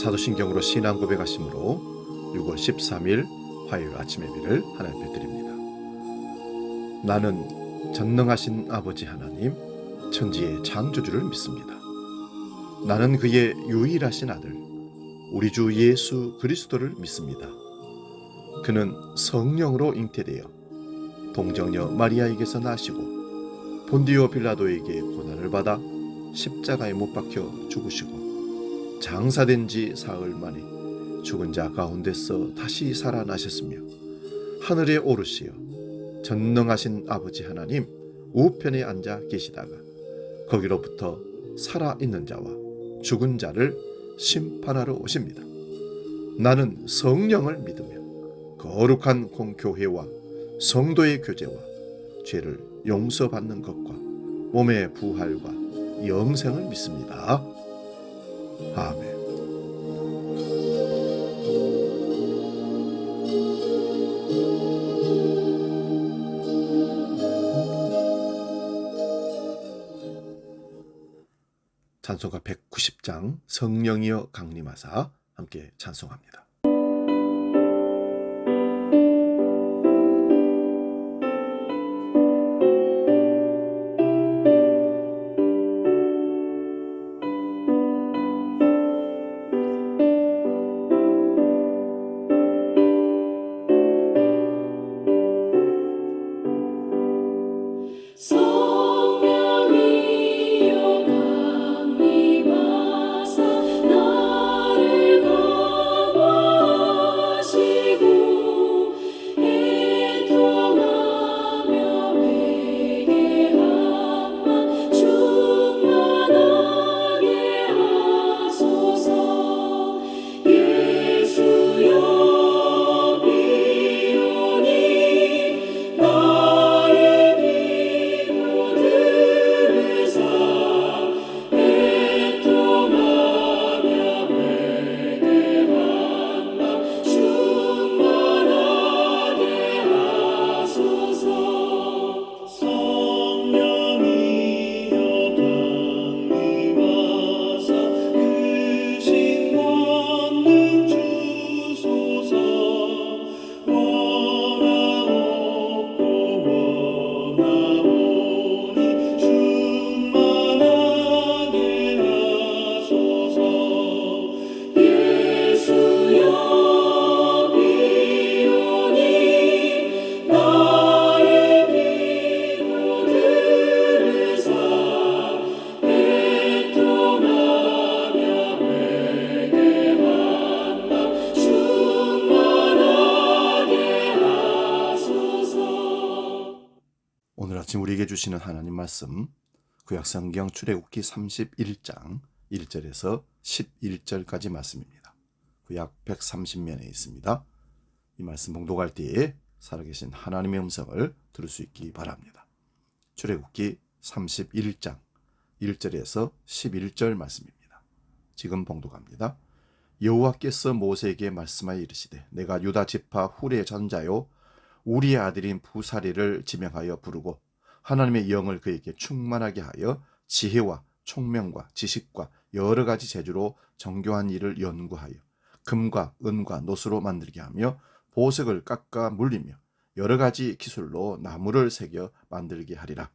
사도신경으로 신앙 고백하심으로 6월 13일 화요일 아침 예배를 하나님 앞에 드립니다. 나는 전능하신 아버지 하나님, 천지의 창조주를 믿습니다. 나는 그의 유일하신 아들, 우리 주 예수 그리스도를 믿습니다. 그는 성령으로 잉태되어 동정녀 마리아에게서 나시고 본디오 빌라도에게 고난을 받아 십자가에 못 박혀 죽으시고 장사된 지 사흘 만에 죽은 자 가운데서 다시 살아나셨으며 하늘에 오르시어 전능하신 아버지 하나님 우편에 앉아 계시다가 거기로부터 살아있는 자와 죽은 자를 심판하러 오십니다. 나는 성령을 믿으며 거룩한 공교회와 성도의 교제와 죄를 용서받는 것과 몸의 부활과 영생을 믿습니다. 아멘. 찬송가 190장 성령이여 강림하사 함께 찬송합니다. 오늘 아침 우리에게 주시는 하나님 말씀 구약성경 출애굽기 31장 1절에서 11절까지 말씀입니다. 구약 130면에 있습니다. 이 말씀 봉독할 때에 살아계신 하나님의 음성을 들을 수 있기 바랍니다. 출애굽기 31장 1절에서 11절 말씀입니다. 지금 봉독합니다. 여호와께서 모세에게 말씀하여 이르시되 내가 유다 지파 훌의 전자요 우리의 아들인 부사리를 지명하여 부르고 하나님의 영을 그에게 충만하게 하여 지혜와 총명과 지식과 여러 가지 재주로 정교한 일을 연구하여 금과 은과 노수로 만들게 하며 보석을 깎아 물리며 여러 가지 기술로 나무를 새겨 만들게 하리라.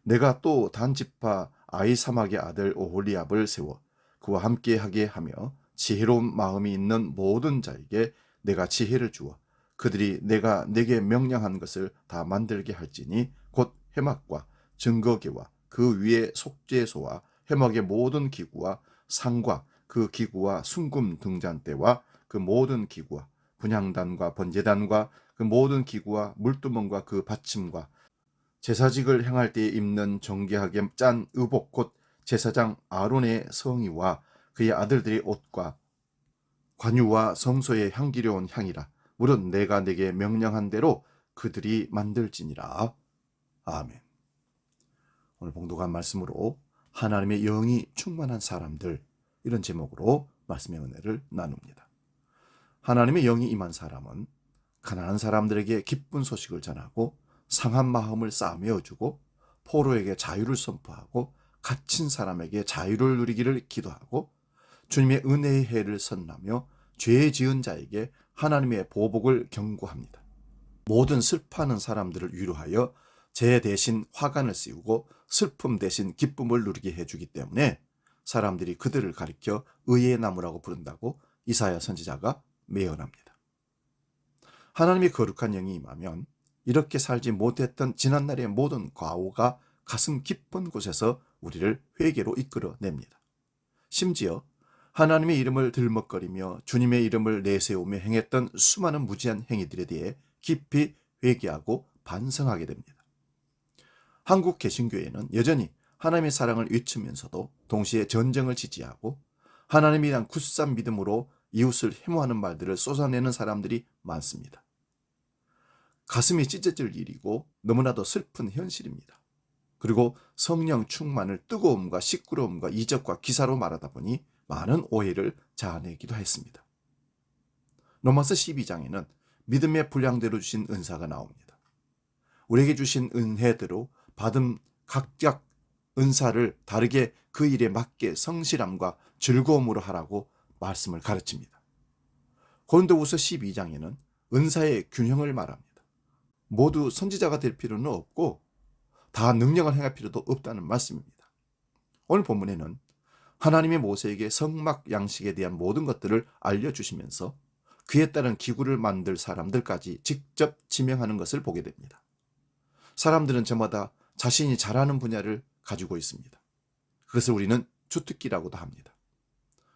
내가 또 단 지파 아히사막의 아들 오홀리압을 세워 그와 함께 하게 하며 지혜로운 마음이 있는 모든 자에게 내가 지혜를 주어 그들이 내가 내게 명령한 것을 다 만들게 할지니 곧 해막과 증거계와 그 위에 속죄소와 해막의 모든 기구와 상과 그 기구와 순금 등잔대와 그 모든 기구와 분향단과 번제단과 그 모든 기구와 물두멍과 그 받침과 제사직을 행할 때에 입는 정결하게 짠 의복 곧 제사장 아론의 성의와 그의 아들들의 옷과 관유와 성소의 향기로운 향이라. 물은 내가 내게 명령한 대로 그들이 만들지니라. 아멘. 오늘 봉독한 말씀으로 하나님의 영이 충만한 사람들, 이런 제목으로 말씀의 은혜를 나눕니다. 하나님의 영이 임한 사람은 가난한 사람들에게 기쁜 소식을 전하고 상한 마음을 싸매어주고 포로에게 자유를 선포하고 갇힌 사람에게 자유를 누리기를 기도하고 주님의 은혜의 해를 선언하며 죄 지은 자에게 하나님의 보복을 경고합니다. 모든 슬퍼하는 사람들을 위로하여 죄 대신 화관을 씌우고 슬픔 대신 기쁨을 누리게 해주기 때문에 사람들이 그들을 가리켜 의의 나무라고 부른다고 이사야 선지자가 예언합니다. 하나님의 거룩한 영이 임하면 이렇게 살지 못했던 지난날의 모든 과오가 가슴 깊은 곳에서 우리를 회개로 이끌어냅니다. 심지어 하나님의 이름을 들먹거리며 주님의 이름을 내세우며 행했던 수많은 무지한 행위들에 대해 깊이 회개하고 반성하게 됩니다. 한국 개신교회는 여전히 하나님의 사랑을 외치면서도 동시에 전쟁을 지지하고 하나님에 대한 굳산 믿음으로 이웃을 혐오하는 말들을 쏟아내는 사람들이 많습니다. 가슴이 찢어질 일이고 너무나도 슬픈 현실입니다. 그리고 성령 충만을 뜨거움과 시끄러움과 이적과 기사로 말하다 보니 많은 오해를 자아내기도 했습니다. 로마서 12장에는 믿음의 분량대로 주신 은사가 나옵니다. 우리에게 주신 은혜대로 받은 각각 은사를 다르게 그 일에 맞게 성실함과 즐거움으로 하라고 말씀을 가르칩니다. 고린도후서 12장에는 은사의 균형을 말합니다. 모두 선지자가 될 필요는 없고 다 능력을 행할 필요도 없다는 말씀입니다. 오늘 본문에는 하나님의 모세에게 성막 양식에 대한 모든 것들을 알려주시면서 그에 따른 기구를 만들 사람들까지 직접 지명하는 것을 보게 됩니다. 사람들은 저마다 자신이 잘하는 분야를 가지고 있습니다. 그것을 우리는 주특기라고도 합니다.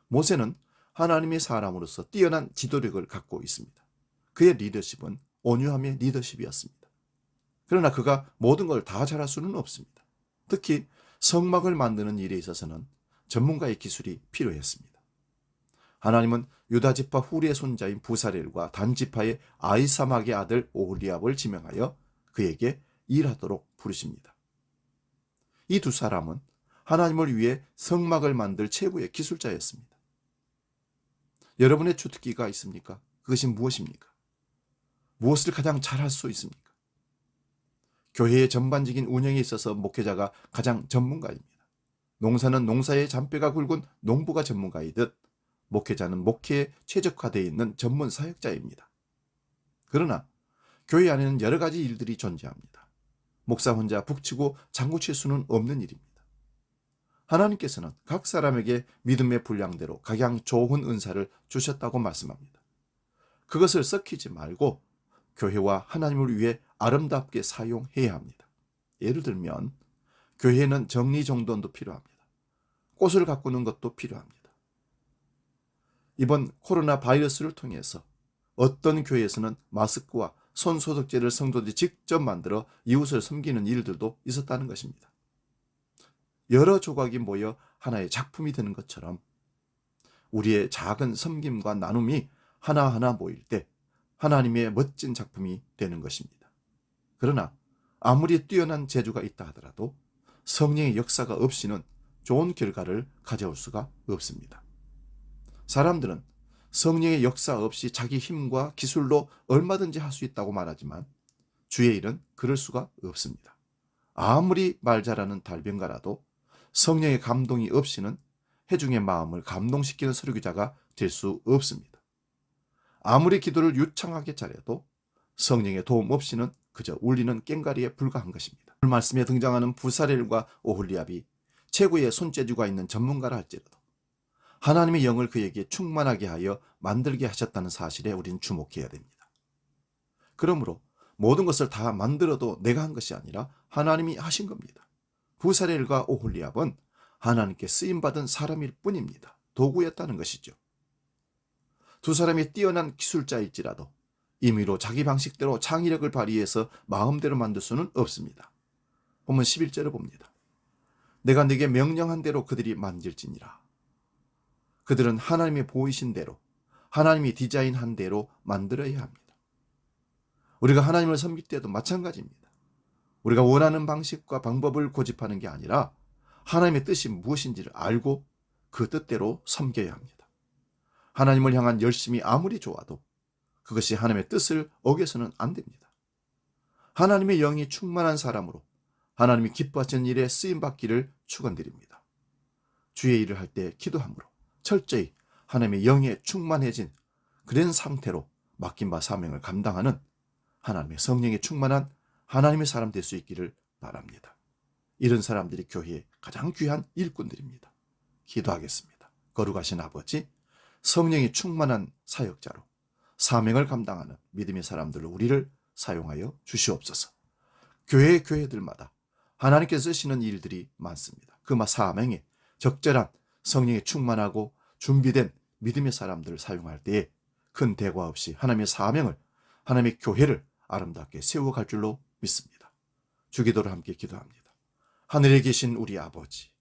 모세는 하나님의 사람으로서 뛰어난 지도력을 갖고 있습니다. 그의 리더십은 온유함의 리더십이었습니다. 그러나 그가 모든 걸 다 잘할 수는 없습니다. 특히 성막을 만드는 일에 있어서는 전문가의 기술이 필요했습니다. 하나님은 유다지파 훌의 손자인 부사렐과 단지파의 아히사막의 아들 오홀리압을 지명하여 그에게 일하도록 부르십니다. 이 두 사람은 하나님을 위해 성막을 만들 최고의 기술자였습니다. 여러분의 주특기가 있습니까? 그것이 무엇입니까? 무엇을 가장 잘할 수 있습니까? 교회의 전반적인 운영에 있어서 목회자가 가장 전문가입니다. 농사는 농사의 잔뼈가 굵은 농부가 전문가이듯 목회자는 목회에 최적화되어 있는 전문 사역자입니다. 그러나 교회 안에는 여러 가지 일들이 존재합니다. 목사 혼자 북치고 장구칠 수는 없는 일입니다. 하나님께서는 각 사람에게 믿음의 분량대로 각양 좋은 은사를 주셨다고 말씀합니다. 그것을 썩히지 말고 교회와 하나님을 위해 아름답게 사용해야 합니다. 예를 들면 교회에는 정리정돈도 필요합니다. 꽃을 가꾸는 것도 필요합니다. 이번 코로나 바이러스를 통해서 어떤 교회에서는 마스크와 손소독제를 성도들이 직접 만들어 이웃을 섬기는 일들도 있었다는 것입니다. 여러 조각이 모여 하나의 작품이 되는 것처럼 우리의 작은 섬김과 나눔이 하나하나 모일 때 하나님의 멋진 작품이 되는 것입니다. 그러나 아무리 뛰어난 재주가 있다 하더라도 성령의 역사가 없이는 좋은 결과를 가져올 수가 없습니다. 사람들은 성령의 역사 없이 자기 힘과 기술로 얼마든지 할 수 있다고 말하지만 주의 일은 그럴 수가 없습니다. 아무리 말 잘하는 달변가라도 성령의 감동이 없이는 회중의 마음을 감동시키는 설교자가 될 수 없습니다. 아무리 기도를 유창하게 잘해도 성령의 도움 없이는 그저 울리는 꽹과리에 불과한 것입니다. 오늘 말씀에 등장하는 부사렐과 오홀리압이 최고의 손재주가 있는 전문가라 할지라도 하나님의 영을 그에게 충만하게 하여 만들게 하셨다는 사실에 우린 주목해야 됩니다. 그러므로 모든 것을 다 만들어도 내가 한 것이 아니라 하나님이 하신 겁니다. 부사렐과 오홀리압은 하나님께 쓰임받은 사람일 뿐입니다. 도구였다는 것이죠. 두 사람이 뛰어난 기술자일지라도 임의로 자기 방식대로 창의력을 발휘해서 마음대로 만들 수는 없습니다. 본문 11절을 봅니다. 내가 네게 명령한 대로 그들이 만질지니라. 그들은 하나님이 보이신 대로, 하나님이 디자인한 대로 만들어야 합니다. 우리가 하나님을 섬길 때도 마찬가지입니다. 우리가 원하는 방식과 방법을 고집하는 게 아니라 하나님의 뜻이 무엇인지를 알고 그 뜻대로 섬겨야 합니다. 하나님을 향한 열심이 아무리 좋아도 그것이 하나님의 뜻을 어겨서는 안 됩니다. 하나님의 영이 충만한 사람으로 하나님이 기뻐하시는 일에 쓰임받기를 축원드립니다. 주의 일을 할 때 기도함으로 철저히 하나님의 영에 충만해진 그런 상태로 맡긴 바 사명을 감당하는 하나님의 성령에 충만한 하나님의 사람 될 수 있기를 바랍니다. 이런 사람들이 교회의 가장 귀한 일꾼들입니다. 기도하겠습니다. 거룩하신 아버지, 성령이 충만한 사역자로 사명을 감당하는 믿음의 사람들로 우리를 사용하여 주시옵소서. 교회들마다 하나님께서 쓰시는 일들이 많습니다. 그 사명에 적절한 성령이 충만하고 준비된 믿음의 사람들을 사용할 때에 큰 대과 없이 하나님의 사명을, 하나님의 교회를 아름답게 세워갈 줄로 믿습니다. 주기도를 함께 기도합니다. 하늘에 계신 우리 아버지,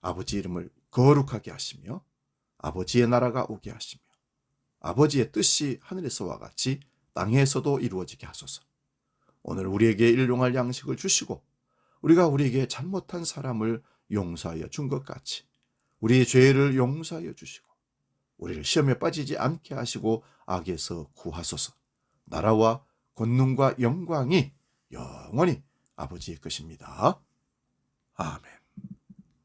아버지 이름을 거룩하게 하시며 아버지의 나라가 오게 하시며 아버지의 뜻이 하늘에서와 같이 땅에서도 이루어지게 하소서. 오늘 우리에게 일용할 양식을 주시고 우리가 우리에게 잘못한 사람을 용서하여 준 것 같이 우리의 죄를 용서하여 주시고 우리를 시험에 빠지지 않게 하시고 악에서 구하소서. 나라와 권능과 영광이 영원히 아버지의 것입니다. 아멘.